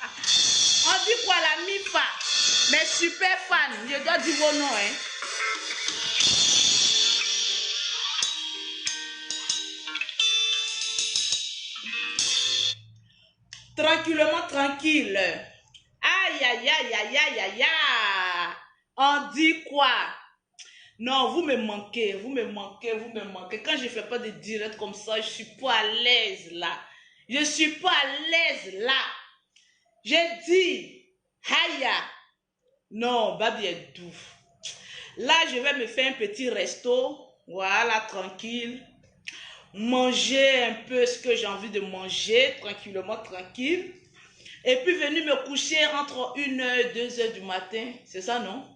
On dit quoi la MIFA? Mais super fan, je dois dire vos noms, hein. Tranquillement, tranquille. Aïe, aïe, aïe, aïe, aïe, aïe, aïe. On dit quoi? Non, vous me manquez, vous me manquez, vous me manquez. Quand je ne fais pas de direct comme ça, je ne suis pas à l'aise là. Je ne suis pas à l'aise là. J'ai dit, aïe. Non, Babi est doux. Là, je vais me faire un petit resto. Voilà, tranquille. Manger un peu ce que j'ai envie de manger, tranquillement, tranquille. Et puis venir me coucher entre 1h et 2h du matin. C'est ça, non?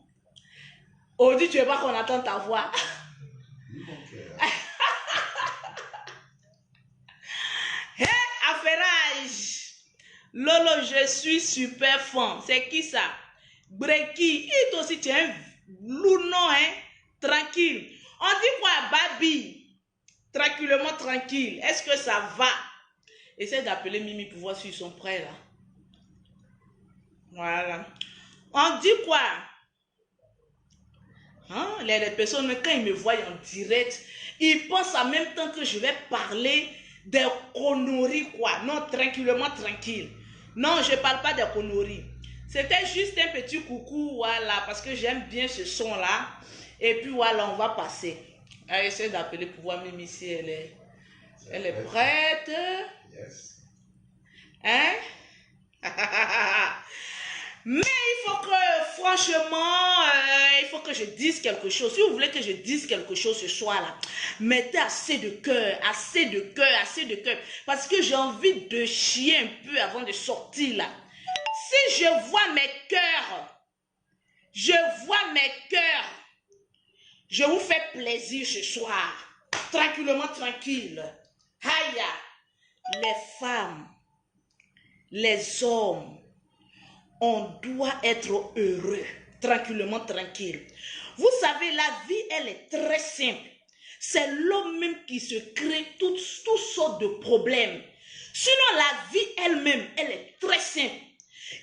Audi, tu veux pas qu'on attende ta voix? Hé, affairage! Lolo, je suis super fan. C'est qui ça? Breki, il aussi, tu es un lounon, hein? Tranquille. On dit quoi, Babi? Tranquillement, tranquille. Est-ce que ça va? Essaie d'appeler Mimi pour voir s'ils sont prêts, là. Voilà. On dit quoi? Hein? Les personnes, quand ils me voient en direct, ils pensent en même temps que je vais parler des conneries, quoi. Non, tranquillement, tranquille. Non, je ne parle pas des conneries. C'était juste un petit coucou, voilà, parce que j'aime bien ce son-là. Et puis voilà, on va passer. Essaie d'appeler pour voir Mimi si elle est prête. Yes. Hein? Mais il faut que, franchement, il faut que je dise quelque chose. Si vous voulez que je dise quelque chose ce soir-là, mettez assez de cœur, assez de cœur, assez de cœur. Parce que j'ai envie de chier un peu avant de sortir là. Si je vois mes cœurs, je vous fais plaisir ce soir. Tranquillement, tranquille. Aïe, les femmes, les hommes, on doit être heureux, tranquillement, tranquille. Vous savez, la vie, elle est très simple. C'est l'homme même qui se crée toutes sortes de problèmes. Sinon, la vie elle-même, elle est très simple.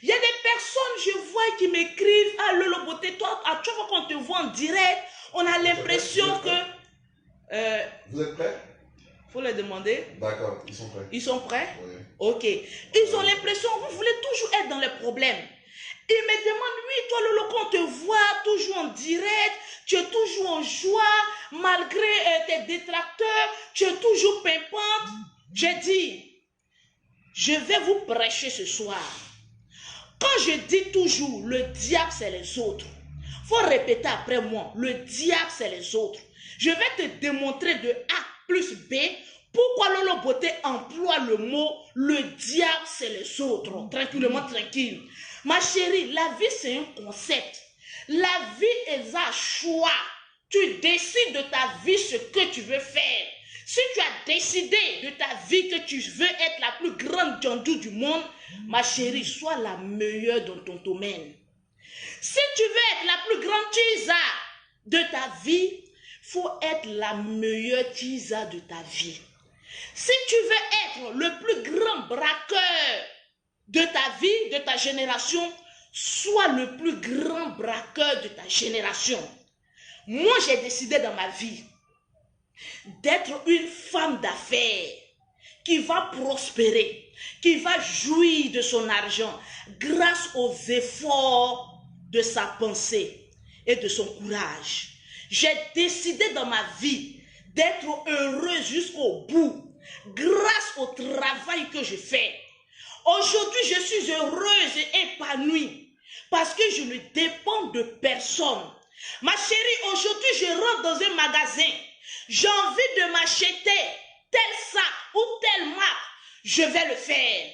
Il y a des personnes, je vois, qui m'écrivent, ah Lolo Beauté, toi, à chaque fois qu'on te voit en direct, on a l'impression que... Vous êtes prêts? Faut les demander. D'accord, ils sont prêts. Ils sont prêts? Oui. Ok. Ils ont l'impression, vous voulez toujours être dans les problèmes. Ils me demandent, oui, toi Lolo, quand on te voit toujours en direct, tu es toujours en joie, malgré tes détracteurs, tu es toujours pimpante. J'ai dit, je vais vous prêcher ce soir. Quand je dis toujours, le diable c'est les autres. Faut répéter après moi, le diable c'est les autres. Je vais te démontrer de A plus B pourquoi Lolo Beauté emploie le mot le diable c'est les autres. Tranquillement, tranquille. Ma chérie, la vie c'est un concept. La vie est un choix. Tu décides de ta vie ce que tu veux faire. Si tu as décidé de ta vie que tu veux être la plus grande jandou du monde, ma chérie, sois la meilleure dans ton domaine. Si tu veux être la plus grande tisa de ta vie, faut être la meilleure tisa de ta vie. Si tu veux être le plus grand braqueur de ta vie, de ta génération, sois le plus grand braqueur de ta génération. Moi, j'ai décidé dans ma vie d'être une femme d'affaires qui va prospérer, qui va jouir de son argent grâce aux efforts de sa pensée et de son courage. J'ai décidé dans ma vie d'être heureuse jusqu'au bout grâce au travail que je fais. Aujourd'hui, je suis heureuse et épanouie parce que je ne dépends de personne. Ma chérie, aujourd'hui, je rentre dans un magasin. J'ai envie de m'acheter tel sac ou telle marque. Je vais le faire.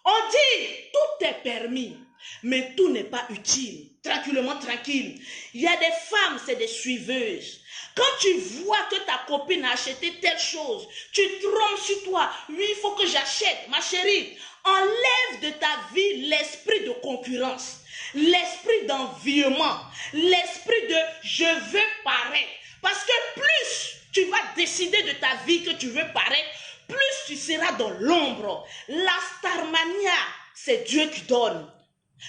On dit, tout est permis, mais tout n'est pas utile. Tranquillement, tranquille. Il y a des femmes, c'est des suiveuses. Quand tu vois que ta copine a acheté telle chose, tu trompes sur toi. Oui, il faut que j'achète. Ma chérie, enlève de ta vie l'esprit de concurrence, l'esprit d'environnement, l'esprit de je veux paraître. Parce que plus tu vas décider de ta vie que tu veux paraître, plus tu seras dans l'ombre. La starmania, c'est Dieu qui donne.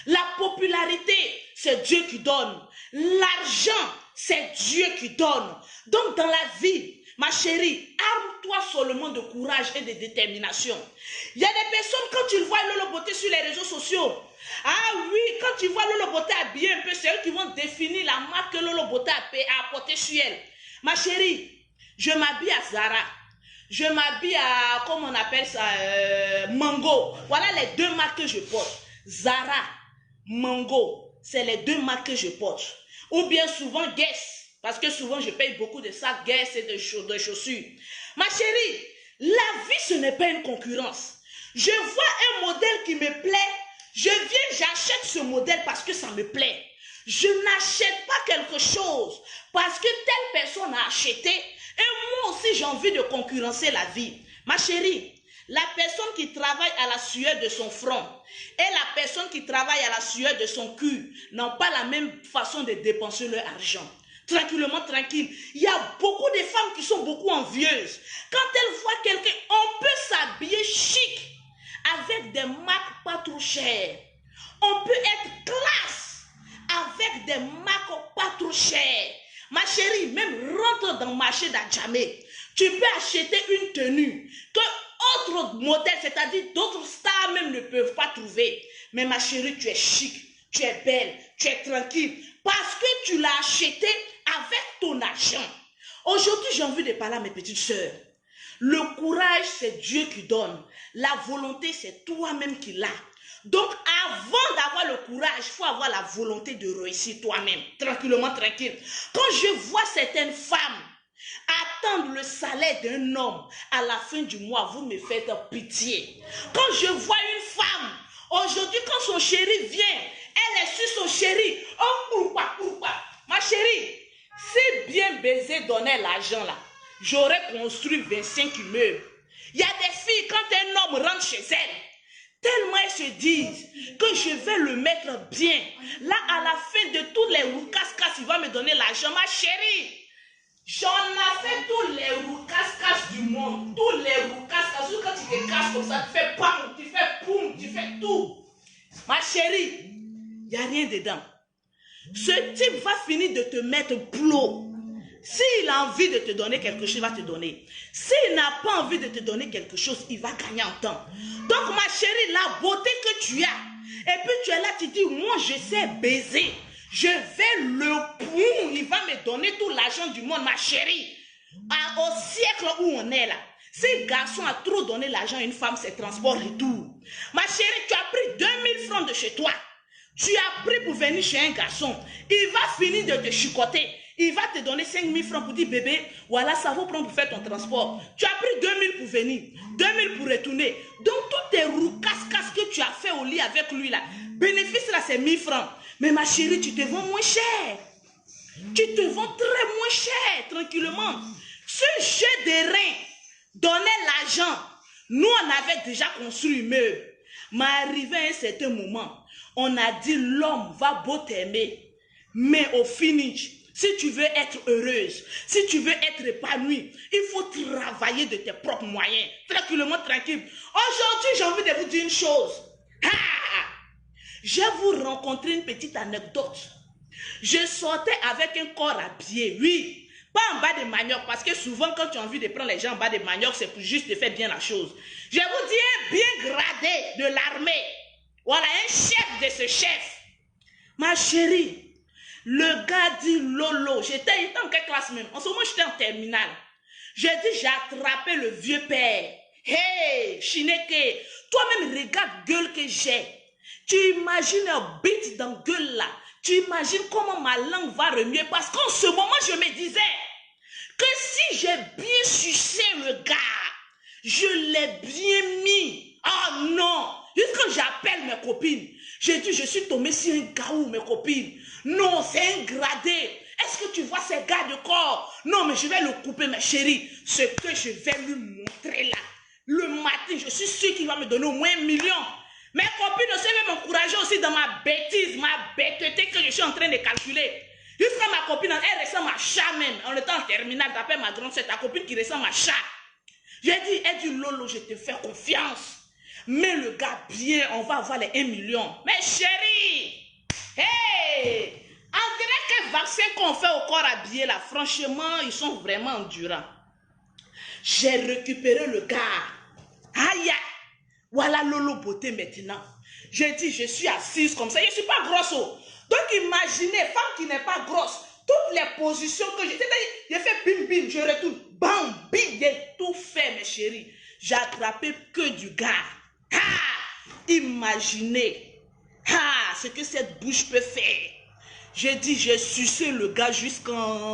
La popularité, c'est Dieu qui donne. L'argent, c'est Dieu qui donne. Donc dans la vie, ma chérie, arme-toi seulement de courage et de détermination. Il y a des personnes, quand tu vois Lolo Beauté sur les réseaux sociaux, ah oui, quand tu vois Lolo Beauté habillée un peu, c'est eux qui vont définir la marque que Lolo Beauté a apportée sur elle. Ma chérie, je m'habille à Zara. Je m'habille à, comment on appelle ça, Mango. Voilà les deux marques que je porte. Zara, Mango, c'est les deux marques que je porte. Ou bien souvent Guess, parce que souvent je paye beaucoup de sacs Guess et de chaussures. Ma chérie, la vie ce n'est pas une concurrence. Je vois un modèle qui me plaît, je viens, j'achète ce modèle parce que ça me plaît. Je n'achète pas quelque chose parce que telle personne a acheté et moi aussi j'ai envie de concurrencer la vie. Ma chérie, la personne qui travaille à la sueur de son front et la personne qui travaille à la sueur de son cul n'ont pas la même façon de dépenser leur argent. Tranquillement, tranquille. Il y a beaucoup de femmes qui sont beaucoup envieuses. Quand elles voient quelqu'un, on peut s'habiller chic avec des marques pas trop chères. On peut être classe avec des marques pas trop chères. Ma chérie, même rentre dans le marché d'Adjamé. Tu peux acheter une tenue que autres modèles, c'est-à-dire d'autres stars même ne peuvent pas trouver. Mais ma chérie, tu es chic, tu es belle, tu es tranquille. Parce que tu l'as acheté avec ton argent. Aujourd'hui, j'ai envie de parler à mes petites sœurs. Le courage, c'est Dieu qui donne. La volonté, c'est toi-même qui l'as. Donc, avant d'avoir le courage, il faut avoir la volonté de réussir toi-même. Tranquillement, tranquille. Quand je vois certaines femmes attendre le salaire d'un homme à la fin du mois, vous me faites pitié. Quand je vois une femme, aujourd'hui, quand son chéri vient, elle est sur son chéri. Oh, pourquoi? Ma chérie, si bien baiser donnait l'argent là, j'aurais construit 25 immeubles. Il y a des filles, quand un homme rentre chez elle, tellement elles se disent que je vais le mettre bien. Là, à la fin de tous les roucasse-casse, il va me donner l'argent. Ma chérie, j'en ai fait tous les roucasse-casse du monde. Tous les roucasse-casse. Quand tu te casses comme ça, tu fais pam, tu fais poum, tu fais tout. Ma chérie, il n'y a rien dedans. Ce type va finir de te mettre plot. S'il a envie de te donner quelque chose, il va te donner. S'il n'a pas envie de te donner quelque chose, il va gagner en temps. Donc ma chérie, la beauté que tu as, et puis tu es là, tu dis, moi je sais baiser. Je vais le poum, il va me donner tout l'argent du monde, ma chérie. Au siècle où on est là, si un garçon a trop donné l'argent à une femme, c'est transport retour. Ma chérie, tu as pris 2000 francs de chez toi. Tu as pris pour venir chez un garçon. Il va finir de te chicoter. Il va te donner 5000 francs pour dire, bébé, voilà, ça vaut prendre pour faire ton transport. Tu as pris 2000 pour venir, 2000 pour retourner. Donc, toutes tes roues casse-casse que tu as fait au lit avec lui, là, bénéfice là, c'est 1000 francs. Mais ma chérie, tu te vends moins cher. Tu te vends très moins cher, tranquillement. Ce jeu de reins donnait l'argent. Nous, on avait déjà construit un meuble. Mais arrivé à un certain moment, on a dit, l'homme va beau t'aimer, mais au finish, si tu veux être heureuse, si tu veux être épanouie, il faut travailler de tes propres moyens, tranquillement, tranquille. Aujourd'hui, j'ai envie de vous dire une chose. Je vais vous rencontrer une petite anecdote. Je sortais avec un corps habillé, oui, pas en bas de manioc, parce que souvent, quand tu as envie de prendre les gens en bas de manioc, c'est pour juste de faire bien la chose. Je vous dis un bien gradé de l'armée. Voilà, un chef de ce chef. Ma chérie, le gars dit Lolo. J'étais en quelle classe même? En ce moment, j'étais en terminale. J'ai dit, j'ai attrapé le vieux père. Hey, Chineke, toi-même, regarde gueule que j'ai. Tu imagines un bite dans gueule là. Tu imagines comment ma langue va remuer. Parce qu'en ce moment, je me disais que si j'ai bien sucé le gars, je l'ai bien mis. Ah non! Jusqu'à j'appelle mes copines. J'ai dit, je suis tombée sur un gars ou mes copines. Non, c'est un gradé. Est-ce que tu vois ces gars de corps? Non, mais je vais le couper, ma chérie. Ce que je vais lui montrer là. Le matin, je suis sûre qu'il va me donner au moins 1 million. Mes copines aussi veulent m'encourager aussi dans ma bêtise, ma bêteté que je suis en train de calculer. Jusqu'à ma copine, elle ressemble à chat même. En étant en terminale, d'après ma grande sœur, ta copine qui ressemble à chat. J'ai dit, elle dit, Lolo, je te fais confiance. Mets le gars bien, on va avoir les 1 million. Mais chérie, hey, on dirait que vaccin qu'on fait au corps habillé là, franchement, ils sont vraiment endurants. J'ai récupéré le gars. Aïe, voilà Lolo beauté maintenant. J'ai dit, je suis assise comme ça, je ne suis pas grosse. Donc imaginez, femme qui n'est pas grosse, toutes les positions que j'ai fait bim bim, je retourne, bam, bim, j'ai tout fait mes chéris. J'ai attrapé que du gars. Ah, imaginez ce que cette bouche peut faire. J'ai dit, j'ai sucé le gars jusqu'en...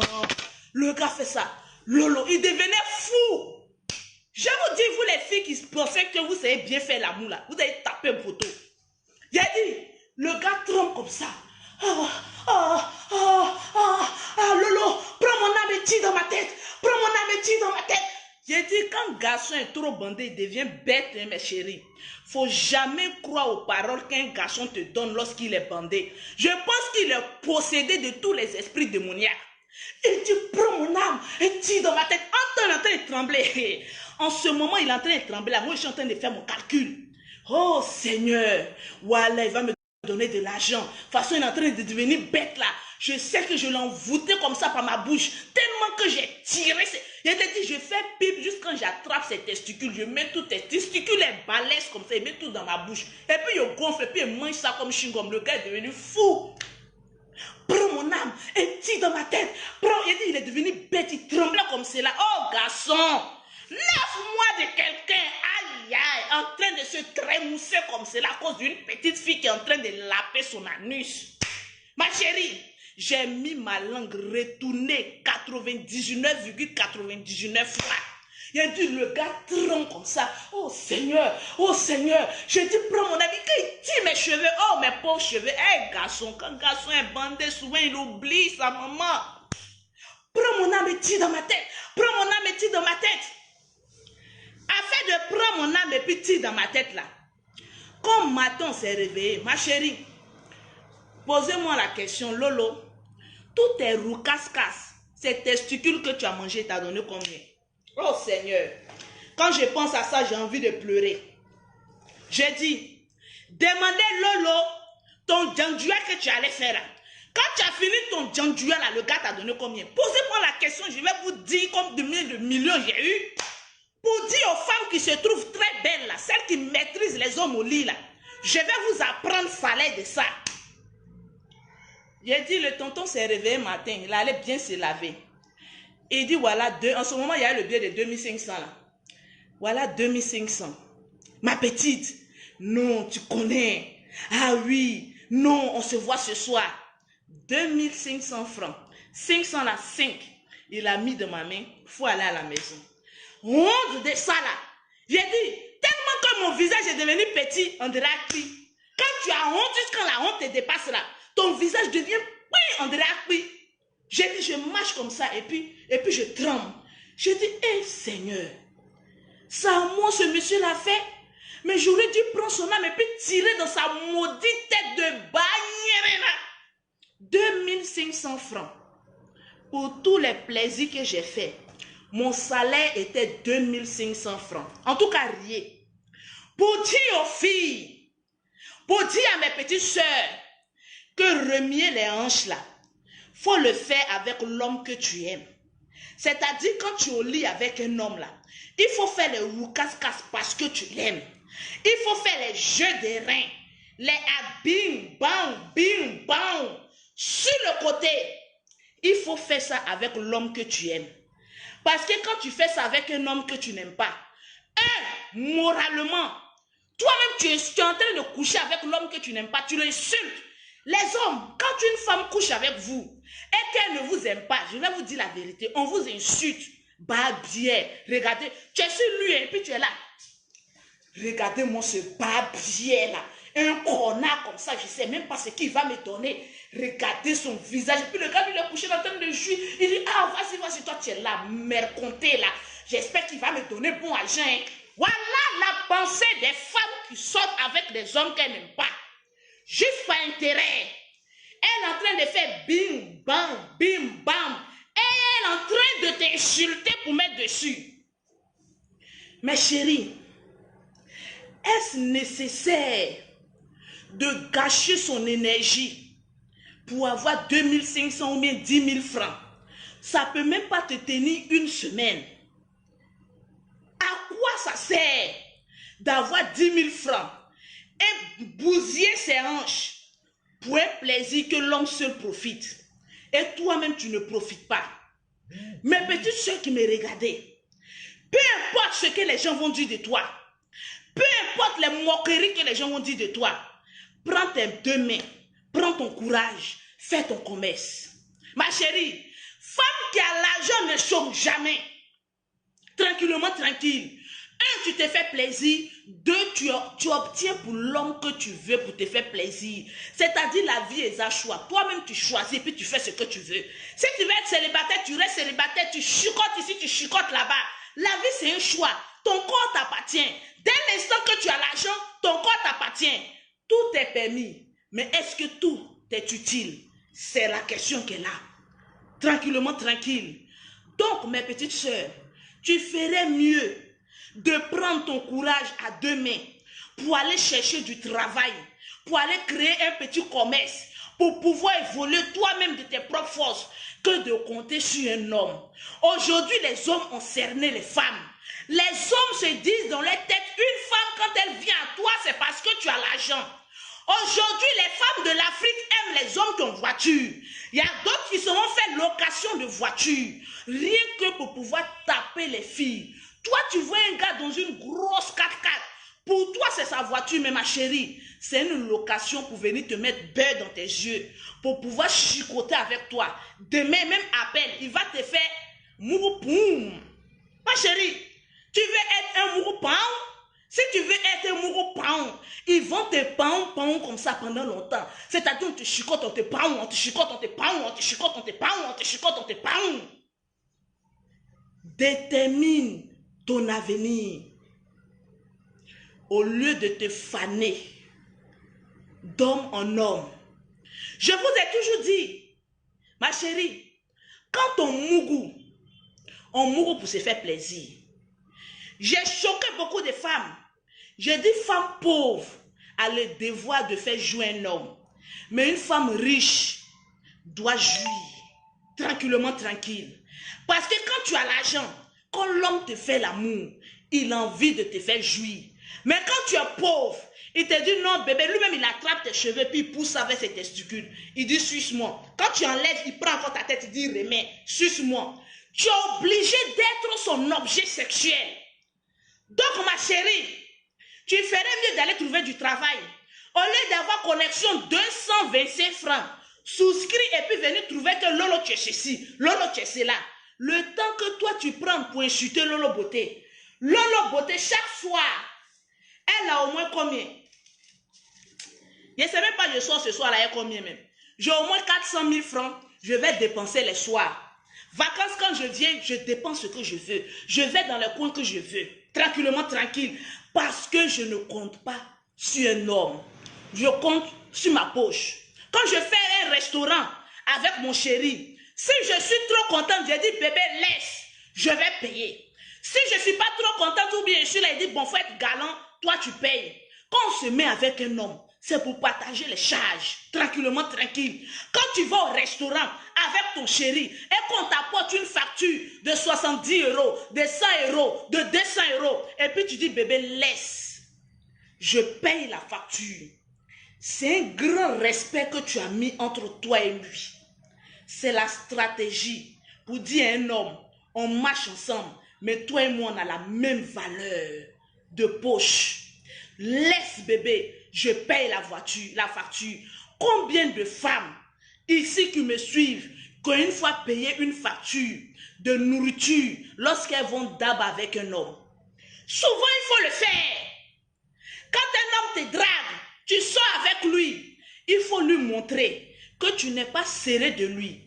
Le gars fait ça. Lolo, il devenait fou. Je vous dis, vous les filles qui pensaient que vous savez bien faire l'amour là, vous avez tapé un poteau. J'ai dit, le gars trempe comme ça. Lolo, prends mon âme et tire dans ma tête. Prends mon âme et tire dans ma tête. J'ai dit, quand un garçon est trop bandé, il devient bête, hein, mes chéris. Faut jamais croire aux paroles qu'un garçon te donne lorsqu'il est bandé. Je pense qu'il est possédé de tous les esprits démoniaques. Et tu prends mon âme et tire dans ma tête. Il est en train de trembler. En ce moment, il est en train de trembler. Moi, je suis en train de faire mon calcul. Oh Seigneur, voilà, il va me donner de l'argent. De toute façon, il est en train de devenir bête là. Je sais que je l'ai envoûté comme ça par ma bouche. Tellement que j'ai tiré. Il a dit, je fais pipe juste quand j'attrape ses testicules. Je mets tous tes testicules et balèze comme ça. Il met tout dans ma bouche. Et puis, il gonfle et puis il mange ça comme chewing-gum. Le gars est devenu fou. Prends mon âme et tire dans ma tête. Prends, il a dit, il est devenu bête. Il tremblait comme cela. Oh garçon, lève-moi de quelqu'un. Aïe, aïe, en train de se trémousser comme cela à cause d'une petite fille qui est en train de laper son anus. Ma chérie, j'ai mis ma langue retournée 99,99 fois. Il a dit, le gars tremble comme ça. Oh Seigneur, j'ai dit, prends mon ami, qu'il tire mes cheveux. Oh, mes pauvres cheveux. Hé, garçon, quand un garçon est bandé, souvent il oublie sa maman. Prends mon âme et tire dans ma tête. Prends mon âme et tire dans ma tête. Afin de prendre mon âme et puis tire dans ma tête là. Comme matin on s'est réveillé, ma chérie, posez-moi la question, Lolo, tous tes roucas-cas, ces testicules que tu as mangé, t'as donné combien? Oh Seigneur, quand je pense à ça, j'ai envie de pleurer. J'ai dit, demandez Lolo ton djandjouya que tu allais faire là. Quand tu as fini ton djandjouya là, le gars t'a donné combien? Posez-moi la question, je vais vous dire combien de millions j'ai eu. Pour dire aux femmes qui se trouvent très belles là, celles qui maîtrisent les hommes au lit là, je vais vous apprendre fallait de ça. J'ai dit, le tonton s'est réveillé matin, il allait bien se laver. Il dit, voilà, en ce moment, il y a le billet de 2500 là. Voilà 2500. Ma petite, non, tu connais. Ah oui, non, on se voit ce soir. 2500 francs. 500 là, 5. Il a mis de ma main, il faut aller à la maison. Honte de ça là. J'ai dit, tellement que mon visage est devenu petit, on dirait acquis. Quand tu as honte, jusqu'à la honte te dépasse là, ton visage devient on dirait acquis. J'ai dit, je marche comme ça et puis je tremble. J'ai dit, hé Seigneur, ça moi ce monsieur l'a fait, mais j'aurais dû prendre son âme et puis tirer dans sa maudite tête de bagnère là. 2500 francs. Pour tous les plaisirs que j'ai faits, mon salaire était 2500 francs. En tout cas, rien. Pour dire aux filles, pour dire à mes petites soeurs, que remuer les hanches là, faut le faire avec l'homme que tu aimes. C'est-à-dire quand tu es au lit avec un homme là, il faut faire les roucas-cas parce que tu l'aimes. Il faut faire les jeux des reins, les bing bang. Sur le côté, il faut faire ça avec l'homme que tu aimes. Parce que quand tu fais ça avec un homme que tu n'aimes pas, moralement, toi-même tu es en train de coucher avec l'homme que tu n'aimes pas, tu l'insultes. Les hommes, quand une femme couche avec vous et qu'elle ne vous aime pas, je vais vous dire la vérité, on vous insulte. Barbier, regardez, tu es sur lui et puis tu es là. Regardez-moi ce barbier là, un connard comme ça, je ne sais même pas ce qu'il va me donner. Regardez son visage. Et puis le gars, il est couché en train de jouir. Il dit, ah, vas-y, toi, tu es là, merconté là. J'espère qu'il va me donner bon argent. Hein. Voilà la pensée des femmes qui sortent avec des hommes qu'elles n'aiment pas. Juste par intérêt. Elle est en train de faire bim, bam. Et elle est en train de t'insulter pour mettre dessus. Mais chérie, est-ce nécessaire de gâcher son énergie pour avoir 2500 ou bien 10 000 francs? Ça ne peut même pas te tenir une semaine. À quoi ça sert d'avoir 10 000 francs et bousiller ses hanches pour un plaisir que l'homme seul profite? Et toi-même, tu ne profites pas. Mes petites soeurs qui me regardaient, peu importe ce que les gens vont dire de toi, peu importe les moqueries que les gens vont dire de toi, prends tes deux mains, prends ton courage, fais ton commerce. Ma chérie, femme qui a l'argent ne chôme jamais. Tranquillement, tranquille. Un, tu te fais plaisir. Deux, tu obtiens pour l'homme que tu veux pour te faire plaisir. C'est-à-dire la vie est un choix. Toi-même, tu choisis et puis tu fais ce que tu veux. Si tu veux être célibataire, tu restes célibataire. Tu chicotes ici, tu chicotes là-bas. La vie, c'est un choix. Ton corps t'appartient. Dès l'instant que tu as l'argent, ton corps t'appartient. Tout est permis. Mais est-ce que tout est utile? C'est la question qu'elle a. Tranquillement, tranquille. Donc, mes petites sœurs, tu ferais mieux de prendre ton courage à deux mains pour aller chercher du travail, pour aller créer un petit commerce, pour pouvoir évoluer toi-même de tes propres forces, que de compter sur un homme. Aujourd'hui, les hommes ont cerné les femmes. Les hommes se disent dans leur tête, une femme, quand elle vient à toi, c'est parce que tu as l'argent. Aujourd'hui, les femmes de l'Afrique aiment les hommes qui ont voiture. Il y a d'autres qui seront fait location de voiture, rien que pour pouvoir taper les filles. Toi, tu vois un gars dans une grosse 4x4. Pour toi, c'est sa voiture, mais ma chérie, c'est une location pour venir te mettre beurre dans tes yeux, pour pouvoir chicoter avec toi. Demain, même appel, il va te faire mouroupoum. Ma chérie, tu veux être un mouroupoum? Si tu veux être un mouroupoum, ils vont te poum comme ça pendant longtemps. C'est-à-dire, on te chicote, on te poum, on te chicote, on te poum, on te chicote, on te poum, on te chicote, on te poum. Détermine ton avenir. Au lieu de te faner d'homme en homme. Je vous ai toujours dit, ma chérie, quand on mourou pour se faire plaisir. J'ai choqué beaucoup de femmes. J'ai dit femme pauvre a le devoir de faire jouer un homme. Mais une femme riche doit jouir tranquillement, tranquille. Parce que quand tu as l'argent, quand l'homme te fait l'amour, il a envie de te faire jouir. Mais quand tu es pauvre, il te dit non bébé, lui-même il attrape tes cheveux puis il pousse avec ses testicules. Il dit suce-moi. Quand tu enlèves, il prend encore ta tête, il dit remets, suce-moi. Tu es obligé d'être son objet sexuel. Donc ma chérie, tu ferais mieux d'aller trouver du travail. Au lieu d'avoir connexion 225 francs, souscris et puis venir trouver que Lolo tu es ceci, Lolo tu es cela. Le temps que toi tu prends pour insulter Lolo Beauté. Lolo Beauté, chaque soir, elle a au moins combien? Je ne sais même pas, je sors ce soir, elle a combien même? J'ai au moins 400 000 francs, je vais dépenser les soirs. Vacances, quand je viens, je dépense ce que je veux. Je vais dans le coin que je veux. Tranquillement, tranquille. Parce que je ne compte pas sur un homme. Je compte sur ma poche. Quand je fais un restaurant avec mon chéri, si je suis trop contente, je dis bébé, laisse, je vais payer. Si je ne suis pas trop contente ou bien je suis là, il dit bon, faut être galant, toi tu payes. Quand on se met avec un homme, c'est pour partager les charges, tranquillement, tranquille. Quand tu vas au restaurant avec ton chéri et qu'on t'apporte une facture de 70 euros, de 100 euros, de 200 euros, et puis tu dis bébé, laisse, je paye la facture. C'est un grand respect que tu as mis entre toi et lui. C'est la stratégie pour dire à un homme, on marche ensemble, mais toi et moi, on a la même valeur de poche. Laisse bébé, je paye la facture. Combien de femmes ici qui me suivent, qui une fois payé une facture de nourriture lorsqu'elles vont d'ab avec un homme? Souvent, il faut le faire. Quand un homme te drague, tu sors avec lui, il faut lui montrer que tu n'es pas serré de lui.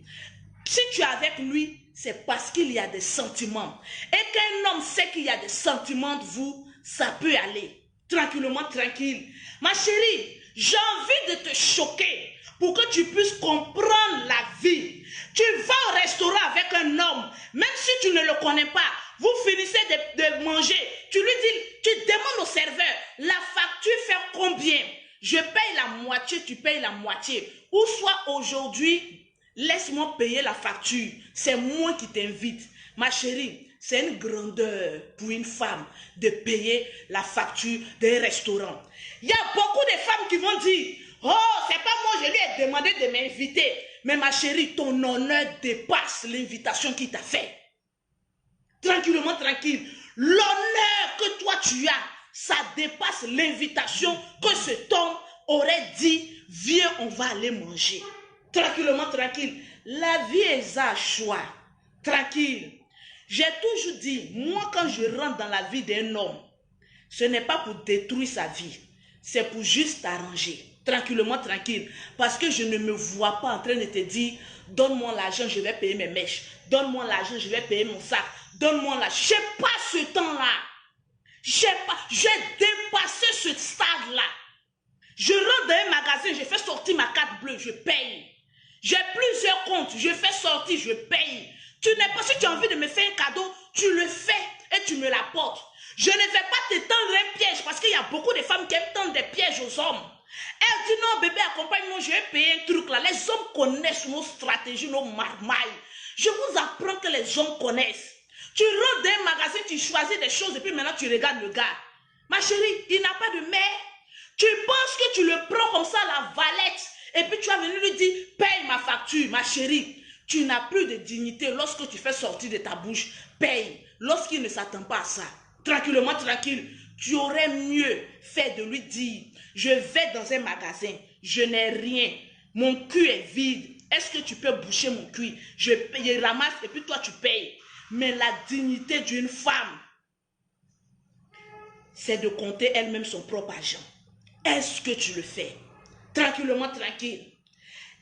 Si tu es avec lui, c'est parce qu'il y a des sentiments. Et qu'un homme sait qu'il y a des sentiments de vous, ça peut aller. Tranquillement, tranquille. Ma chérie, j'ai envie de te choquer pour que tu puisses comprendre la vie. Tu vas au restaurant avec un homme, même si tu ne le connais pas, vous finissez de manger, tu lui dis, tu demandes au serveur, la moitié, tu payes la moitié. Ou soit aujourd'hui, laisse-moi payer la facture. C'est moi qui t'invite. Ma chérie, c'est une grandeur pour une femme de payer la facture d'un restaurant. Il y a beaucoup de femmes qui vont dire, oh, c'est pas moi, je lui ai demandé de m'inviter. Mais ma chérie, ton honneur dépasse l'invitation qu'il t'a fait. Tranquillement, tranquille. L'honneur que toi tu as, ça dépasse l'invitation que cet homme aurait dit, viens, on va aller manger. Tranquillement, tranquille. La vie est un choix. Tranquille. J'ai toujours dit, moi quand je rentre dans la vie d'un homme, ce n'est pas pour détruire sa vie, c'est pour juste arranger. Tranquillement, tranquille. Parce que je ne me vois pas en train de te dire, donne-moi l'argent, je vais payer mes mèches. Donne-moi l'argent, je vais payer mon sac. Donne-moi l'argent. Je n'ai pas ce temps-là. J'ai dépassé ce stade-là. Je rentre dans un magasin, je fais sortir ma carte bleue, je paye. J'ai plusieurs comptes, je fais sortir, je paye. Tu n'es pas, si tu as envie de me faire un cadeau, tu le fais et tu me l'apportes. Je ne vais pas te tendre un piège parce qu'il y a beaucoup de femmes qui aiment tendre des pièges aux hommes. Elle dit non bébé, accompagne-moi, je vais payer un truc là. Les hommes connaissent nos stratégies, nos marmailles. Je vous apprends que les hommes connaissent. Tu rentres dans un magasin, tu choisis des choses et puis maintenant tu regardes le gars. Ma chérie, il n'a pas de mère. Tu penses que tu le prends comme ça la valette et puis tu vas venir lui dire paye ma facture. Ma chérie, tu n'as plus de dignité lorsque tu fais sortir de ta bouche. Paye. Lorsqu'il ne s'attend pas à ça. Tranquillement, tranquille. Tu aurais mieux fait de lui dire je vais dans un magasin, je n'ai rien, mon cul est vide. Est-ce que tu peux boucher mon cul? Je ramasse et puis toi tu payes. Mais la dignité d'une femme, c'est de compter elle-même son propre argent. Est-ce que tu le fais? Tranquillement, tranquille.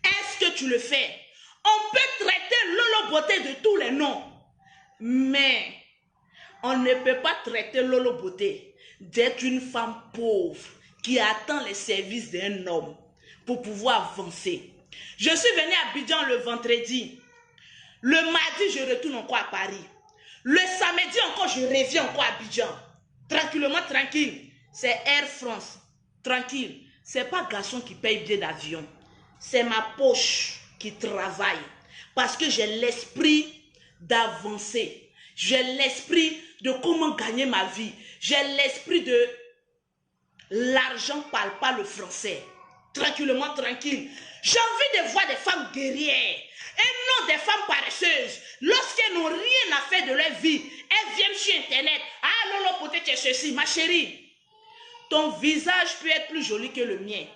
Est-ce que tu le fais? On peut traiter Lolo Beauté de tous les noms. Mais on ne peut pas traiter Lolo Beauté d'être une femme pauvre qui attend les services d'un homme pour pouvoir avancer. Je suis venue à Abidjan le vendredi. Le mardi, je retourne encore à Paris. Le samedi encore, je reviens encore à Abidjan. Tranquillement, tranquille. C'est Air France. Tranquille. C'est pas garçon qui paye billet d'avion. C'est ma poche qui travaille. Parce que j'ai l'esprit d'avancer. J'ai l'esprit de comment gagner ma vie. J'ai l'esprit de l'argent parle pas le français. Tranquillement, tranquille. J'ai envie de voir des femmes guerrières et non des femmes paresseuses. Lorsqu'elles n'ont rien à faire de leur vie, elles viennent sur Internet. Ah non, non, peut-être c'est ceci. Ma chérie, ton visage peut être plus joli que le mien.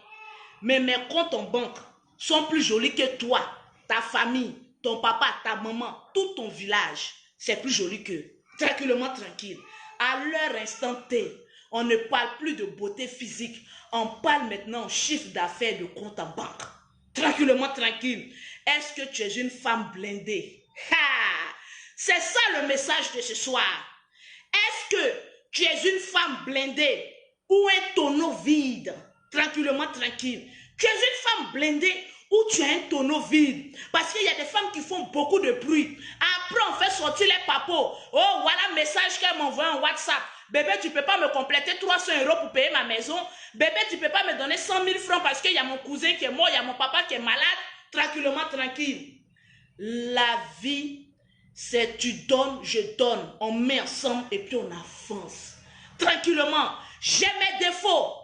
Mais mes comptes en banque sont plus jolis que toi, ta famille, ton papa, ta maman, tout ton village. C'est plus joli qu'eux. Tranquillement, tranquille. À leur instant T, on ne parle plus de beauté physique. On parle maintenant chiffre d'affaires de compte en banque. Tranquillement, tranquille. Est-ce que tu es une femme blindée? C'est ça le message de ce soir. Est-ce que tu es une femme blindée ou un tonneau vide? Tranquillement, tranquille. Tu es une femme blindée ou tu as un tonneau vide? Parce qu'il y a des femmes qui font beaucoup de bruit. Après, on fait sortir les papos. Oh, voilà le message qu'elle m'envoie en WhatsApp. Bébé, tu ne peux pas me compléter 300 € pour payer ma maison. Bébé, tu ne peux pas me donner 100 000 francs parce qu'il y a mon cousin qui est mort, il y a mon papa qui est malade. Tranquillement, tranquille. La vie, c'est tu donnes, je donne. On met ensemble et puis on avance. Tranquillement. J'ai mes défauts.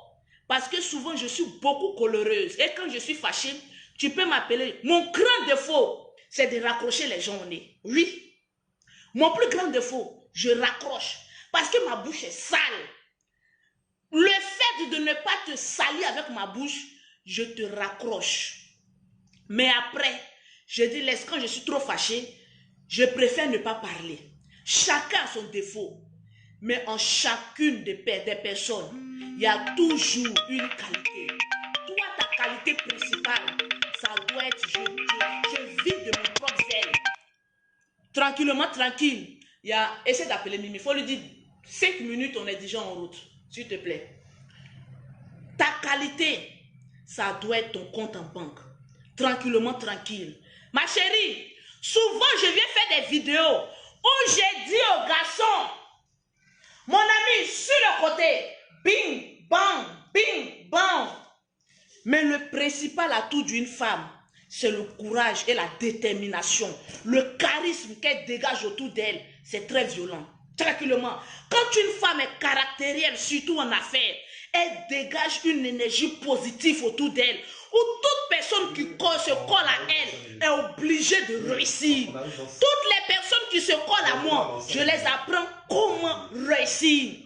Parce que souvent, je suis beaucoup coléreuse. Et quand je suis fâchée, tu peux m'appeler. Mon grand défaut, c'est de raccrocher les gens au nez. Oui. Mon plus grand défaut, je raccroche. Parce que ma bouche est sale. Le fait de ne pas te salir avec ma bouche, je te raccroche. Mais après, je dis, laisse, quand je suis trop fâchée, je préfère ne pas parler. Chacun a son défaut. Mais en chacune des personnes, il y a toujours une qualité. Toi, ta qualité principale, ça doit être, je vis de mon propre zèle. Tranquillement, tranquille. Essaie d'appeler Mimi. Il faut lui dire 5 minutes, on est déjà en route. S'il te plaît. Ta qualité, ça doit être ton compte en banque. Tranquillement, tranquille. Ma chérie, souvent je viens faire des vidéos où j'ai dit aux garçons, mon ami, sur le côté, bing, bang, bing, bang. Mais le principal atout d'une femme, c'est le courage et la détermination. Le charisme qu'elle dégage autour d'elle, c'est très violent. Tranquillement. Quand une femme est caractérielle, surtout en affaires, elle dégage une énergie positive autour d'elle. Où toute personne qui se colle à elle est obligée de réussir. Toutes les personnes qui se collent à moi, je les apprends comment réussir.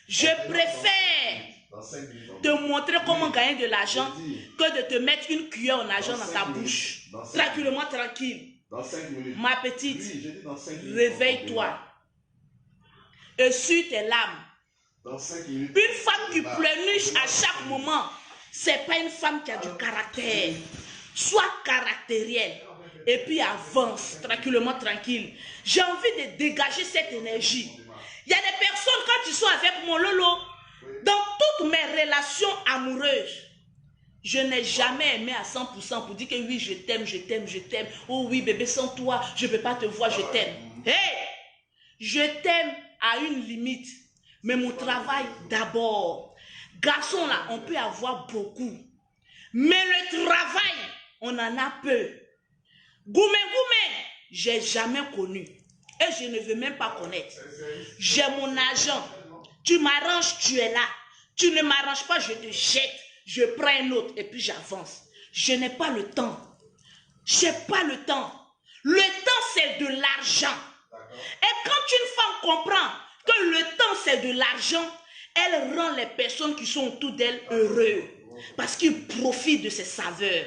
Je préfère te montrer comment gagner de l'argent que de te mettre une cuillère en argent dans ta bouche. Tranquillement, tranquille. Ma petite, réveille-toi. Et sur tes larmes. Une femme qui pleurniche à chaque moment, c'est pas une femme qui a du caractère. Sois caractérielle. Et puis avance tranquillement, tranquille. J'ai envie de dégager cette énergie. Il y a des personnes, quand ils sont avec mon Lolo, dans toutes mes relations amoureuses, je n'ai jamais aimé à 100% pour dire que oui, je t'aime, je t'aime, je t'aime. Oh oui, bébé, sans toi, je ne peux pas te voir, je t'aime. Hey! Je t'aime à une limite. Mais mon travail d'abord. Garçon là, on peut avoir beaucoup. Mais le travail, on en a peu. Goumé, j'ai jamais connu. Et je ne veux même pas connaître. J'ai mon argent. Tu m'arranges, tu es là. Tu ne m'arranges pas, je te jette. Je prends un autre et puis j'avance. Je n'ai pas le temps. Je n'ai pas le temps. Le temps, c'est de l'argent. Et quand une femme comprend que le temps, c'est de l'argent, elle rend les personnes qui sont autour d'elle heureuses. Parce qu'ils profitent de ses saveurs.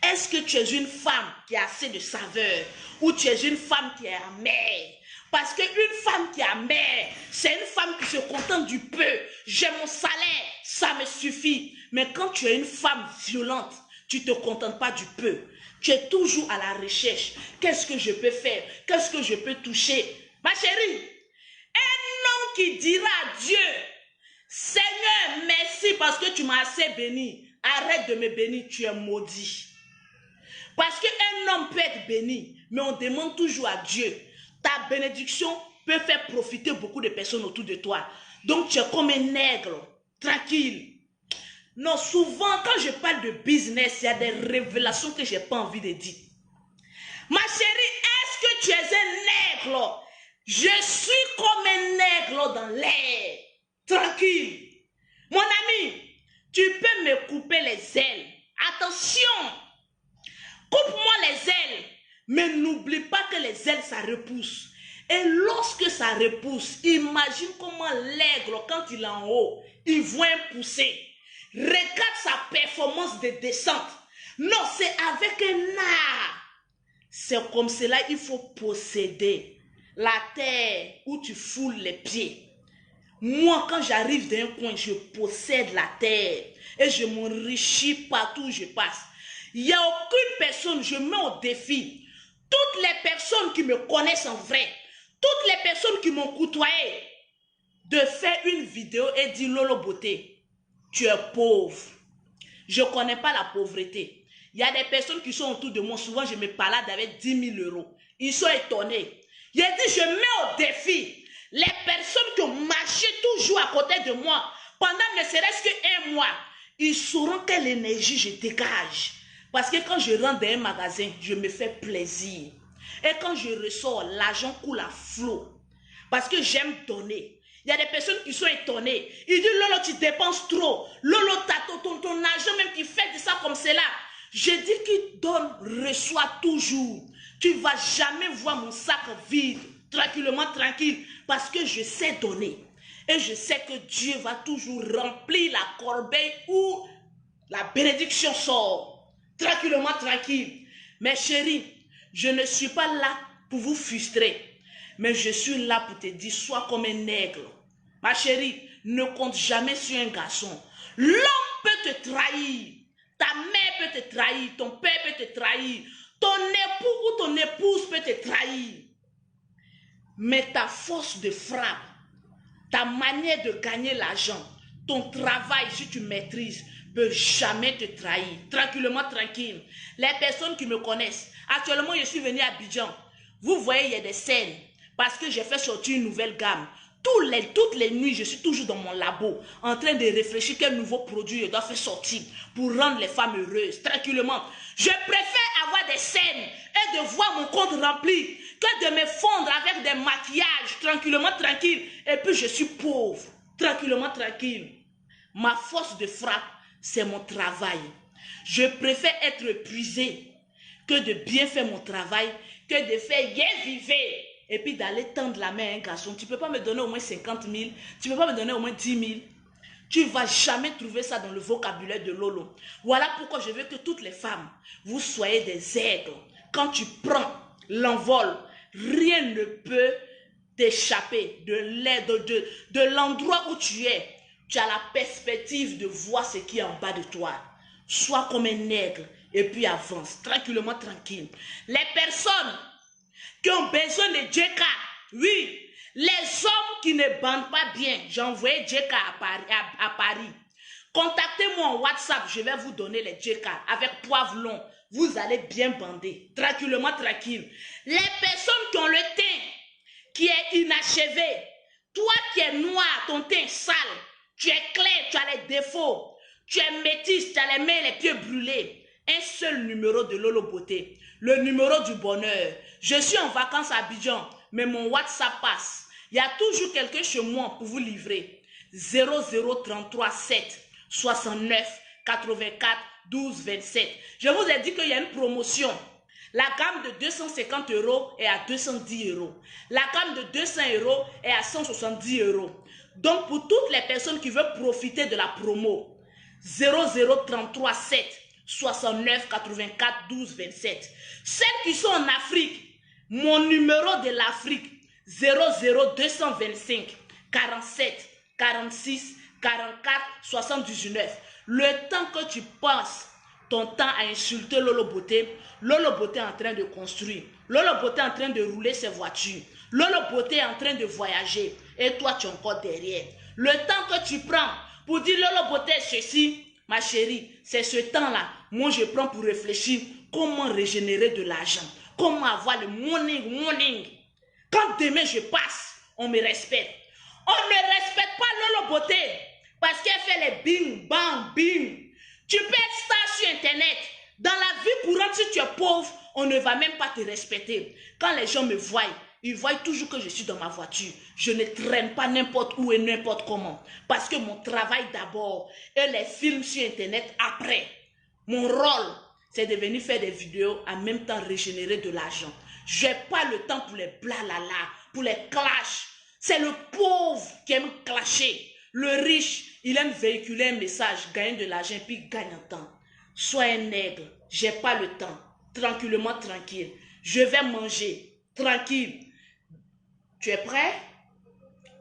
Est-ce que tu es une femme qui a assez de saveurs ou tu es une femme qui est amère? Parce qu'une femme qui est amère, c'est une femme qui se contente du peu. J'ai mon salaire, ça me suffit. Mais quand tu es une femme violente, tu ne te contentes pas du peu. Tu es toujours à la recherche. Qu'est-ce que je peux faire? Qu'est-ce que je peux toucher? Ma chérie, un homme qui dira à Dieu, Seigneur, merci parce que tu m'as assez béni. Arrête de me bénir, tu es maudit. Parce qu'un homme peut être béni, mais on demande toujours à Dieu. Ta bénédiction peut faire profiter beaucoup de personnes autour de toi. Donc tu es comme un nègre, tranquille. Non, souvent quand je parle de business, il y a des révélations que je n'ai pas envie de dire. Ma chérie, est-ce que tu es un nègre? Je suis comme un nègre dans l'air. Tranquille. Mon ami, tu peux me couper les ailes. Attention. Coupe-moi les ailes. Mais n'oublie pas que les ailes, ça repousse. Et lorsque ça repousse, imagine comment l'aigle, quand il est en haut, il voit un poussé. Regarde sa performance de descente. Non, c'est avec un art. C'est comme cela il faut posséder la terre où tu foules les pieds. Moi, quand j'arrive d'un coin, je possède la terre et je m'enrichis partout où je passe. Il n'y a aucune personne, je mets au défi. Toutes les personnes qui me connaissent en vrai, toutes les personnes qui m'ont côtoyé, de faire une vidéo et dire Lolo Beauté, tu es pauvre. Je ne connais pas la pauvreté. Il y a des personnes qui sont autour de moi, souvent je me balade avec 10 000 euros. Ils sont étonnés. Il a dit, je mets au défi les personnes qui ont marché toujours à côté de moi pendant ne serait-ce qu'un mois. Ils sauront quelle énergie je dégage. Parce que quand je rentre dans un magasin, je me fais plaisir. Et quand je ressors, l'argent coule à flot. Parce que j'aime donner. Il y a des personnes qui sont étonnées. Ils disent, Lolo, tu dépenses trop. Lolo, ton argent même qui fait de ça comme cela. Je dis qu'il donne, reçoit toujours. Tu ne vas jamais voir mon sac vide, tranquillement, tranquille. Parce que je sais donner. Et je sais que Dieu va toujours remplir la corbeille où la bénédiction sort. Tranquillement, tranquille. Mais chérie, je ne suis pas là pour vous frustrer. Mais je suis là pour te dire, sois comme un nègre. Ma chérie, ne compte jamais sur un garçon. L'homme peut te trahir. Ta mère peut te trahir. Ton père peut te trahir. Ton époux ou ton épouse peut te trahir. Mais ta force de frappe, ta manière de gagner l'argent, ton travail, si tu maîtrises, peut jamais te trahir. Tranquillement, tranquille. Les personnes qui me connaissent, actuellement, je suis venue à Abidjan. Vous voyez, il y a des scènes. Parce que j'ai fait sortir une nouvelle gamme. Toutes les nuits, je suis toujours dans mon labo, en train de réfléchir quel nouveau produit je dois faire sortir pour rendre les femmes heureuses, tranquillement. Je préfère avoir des scènes et de voir mon compte rempli que de me fondre avec des maquillages, tranquillement, tranquille. Et puis je suis pauvre, tranquillement, tranquille. Ma force de frappe, c'est mon travail. Je préfère être épuisé que de bien faire mon travail, que de faire vivre. Et puis d'aller tendre la main à un garçon. Tu ne peux pas me donner au moins 50 000. Tu ne peux pas me donner au moins 10 000. Tu ne vas jamais trouver ça dans le vocabulaire de Lolo. Voilà pourquoi je veux que toutes les femmes, vous soyez des aigles. Quand tu prends l'envol, rien ne peut t'échapper de l'endroit où tu es. Tu as la perspective de voir ce qui est en bas de toi. Sois comme un aigle et puis avance tranquillement, tranquille. Les personnes qui ont besoin de JK, oui, les hommes qui ne bandent pas bien, j'ai envoyé JK à Paris. Contactez-moi en WhatsApp, je vais vous donner les JK avec poivron. Vous allez bien bander, tranquillement, tranquille. Les personnes qui ont le teint qui est inachevé, toi qui es noir, ton teint sale, tu es clair, tu as les défauts, tu es métisse, tu as les mains et les pieds brûlés. Un seul numéro de Lolo Beauté, le numéro du bonheur. Je suis en vacances à Abidjan, mais mon WhatsApp passe. Il y a toujours quelqu'un chez moi pour vous livrer. 0033 7 69 84 12 27. Je vous ai dit qu'il y a une promotion. La gamme de 250 € est à 210 €. La gamme de 200 € est à 170 €. Donc, pour toutes les personnes qui veulent profiter de la promo, 0033 7 69 84 12 27. Celles qui sont en Afrique, mon numéro de l'Afrique, 00225 47 46 44 79. Le temps que tu passes ton temps à insulter Lolo Beauté est en train de construire. Lolo Beauté est en train de rouler ses voitures. Lolo Beauté est en train de voyager. Et toi, tu es encore derrière. Le temps que tu prends pour dire Lolo Beauté ceci, ma chérie, c'est ce temps-là. Moi, je prends pour réfléchir comment régénérer de l'argent. Comment avoir le morning. Quand demain je passe, on me respecte. On ne respecte pas Lolo Beauté parce qu'elle fait les bing, bang, bing. Tu peux être star sur Internet. Dans la vie courante, si tu es pauvre, on ne va même pas te respecter. Quand les gens me voient, ils voient toujours que je suis dans ma voiture. Je ne traîne pas n'importe où et n'importe comment. Parce que mon travail d'abord et les films sur Internet après. Mon rôle, c'est de venir faire des vidéos en même temps régénérer de l'argent. Je n'ai pas le temps pour les blablabla, pour les clashs. C'est le pauvre qui aime clasher. Le riche, il aime véhiculer un message, gagner de l'argent puis gagne en temps. Sois un aigle, je n'ai pas le temps. Tranquillement, tranquille. Je vais manger, tranquille. Tu es prêt?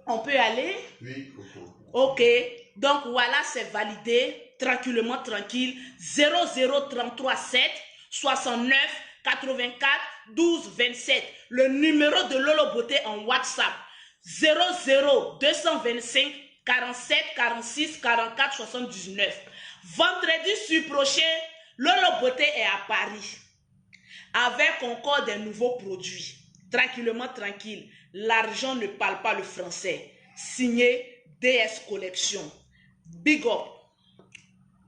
On peut aller? Oui, Coco. Ok. Donc voilà, c'est validé. Tranquillement, tranquille. 0033 7 69 84 12 27. Le numéro de Lolo Beauté en WhatsApp. 00225 47 46 44 79. Vendredi prochain, Lolo Beauté est à Paris avec encore des nouveaux produits. Tranquillement, tranquille. L'argent ne parle pas le français. Signé DS Collection. Big up.